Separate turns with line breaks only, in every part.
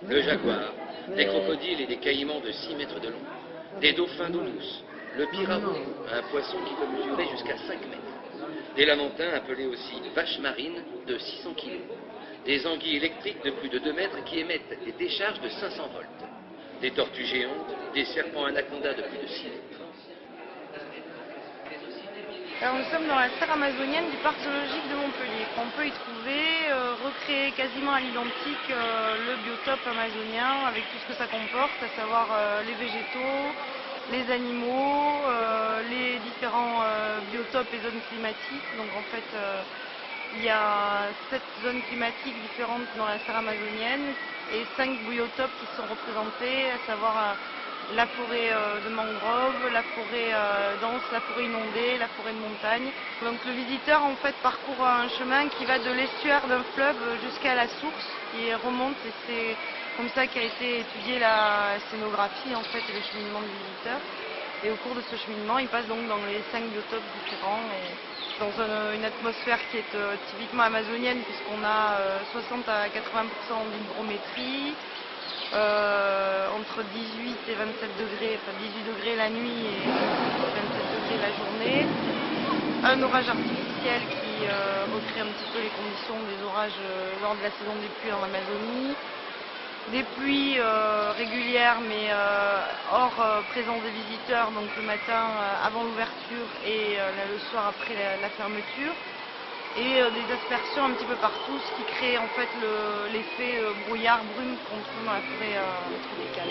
le jaguar, des crocodiles et des caïmans de 6 mètres de long, des dauphins d'eau douce, le pirarou, un poisson qui peut mesurer jusqu'à 5 mètres, des lamantins appelés aussi vaches marines de 600 kg, des anguilles électriques de plus de 2 mètres qui émettent des décharges de 500 volts, des tortues géantes, des serpents anacondas de plus de 6 mètres.
Alors nous sommes dans la serre amazonienne du parc zoologique de Montpellier. On peut y trouver, recréer quasiment à l'identique le biotope amazonien avec tout ce que ça comporte, à savoir les végétaux, les animaux, les différents biotopes et zones climatiques. Donc en fait, il y a 7 zones climatiques différentes dans la serre amazonienne et 5 biotopes qui sont représentés, à savoir la forêt de mangrove, la forêt dense, la forêt inondée, la forêt de montagne. Donc le visiteur en fait parcourt un chemin qui va de l'estuaire d'un fleuve jusqu'à la source qui remonte, et c'est comme ça qu'a été étudiée la scénographie en fait et le cheminement du visiteur. Et au cours de ce cheminement, il passe donc dans les 5 biotopes différents et dans une atmosphère qui est typiquement amazonienne, puisqu'on a 60 à 80% d'hygrométrie, entre 18 et 27 degrés, enfin 18 degrés la nuit et 27 degrés la journée. Un orage artificiel qui recrée un petit peu les conditions des orages lors de la saison des pluies en Amazonie. Des pluies régulières mais hors présence des visiteurs, donc le matin avant l'ouverture et le soir après la fermeture. Et des aspersions un petit peu partout, ce qui crée en fait l'effet brouillard-brume qu'on trouve dans la forêt tropicale.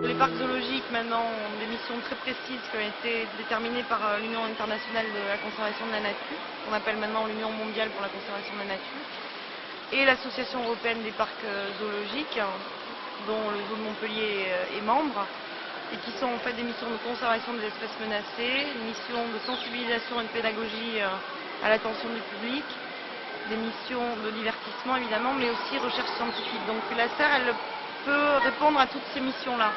Les parcs zoologiques maintenant ont des missions très précises qui ont été déterminées par l'Union internationale de la conservation de la nature, qu'on appelle maintenant l'Union mondiale pour la conservation de la nature, et l'Association européenne des parcs zoologiques, dont le zoo de Montpellier est membre, et qui sont en fait des missions de conservation des espèces menacées, missions de sensibilisation et de pédagogie à l'attention du public, des missions de divertissement évidemment, mais aussi recherche scientifique. Donc la serre, elle peut répondre à toutes ces missions-là.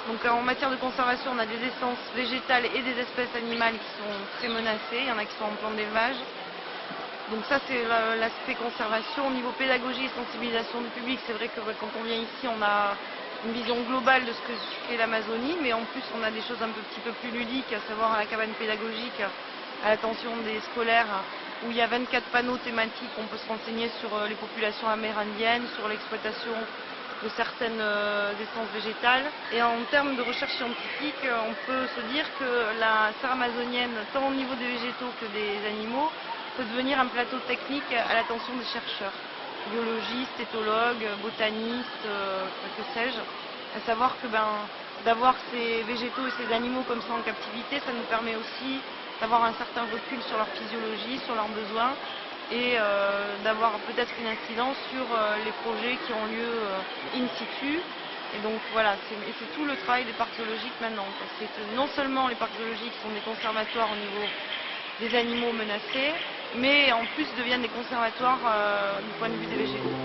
Donc en matière de conservation, on a des essences végétales et des espèces animales qui sont très menacées, il y en a qui sont en plan d'élevage. Donc ça c'est l'aspect conservation. Au niveau pédagogie et sensibilisation du public, c'est vrai que quand on vient ici, on a une vision globale de ce qu'est l'Amazonie, mais en plus on a des choses un petit peu plus ludiques, à savoir à la cabane pédagogique, à l'attention des scolaires, où il y a 24 panneaux thématiques, on peut se renseigner sur les populations amérindiennes, sur l'exploitation de certaines essences végétales. Et en termes de recherche scientifique, on peut se dire que la serre amazonienne, tant au niveau des végétaux que des animaux, peut devenir un plateau technique à l'attention des chercheurs, biologistes, éthologues, botanistes, que sais-je. À savoir que d'avoir ces végétaux et ces animaux comme ça en captivité, ça nous permet aussi d'avoir un certain recul sur leur physiologie, sur leurs besoins, et d'avoir peut-être une incidence sur les projets qui ont lieu in situ. Et donc voilà, c'est tout le travail des parcs zoologiques maintenant. C'est que non seulement les parcs zoologiques sont des conservatoires au niveau des animaux menacés, mais en plus deviennent des conservatoires du point de vue des végétaux.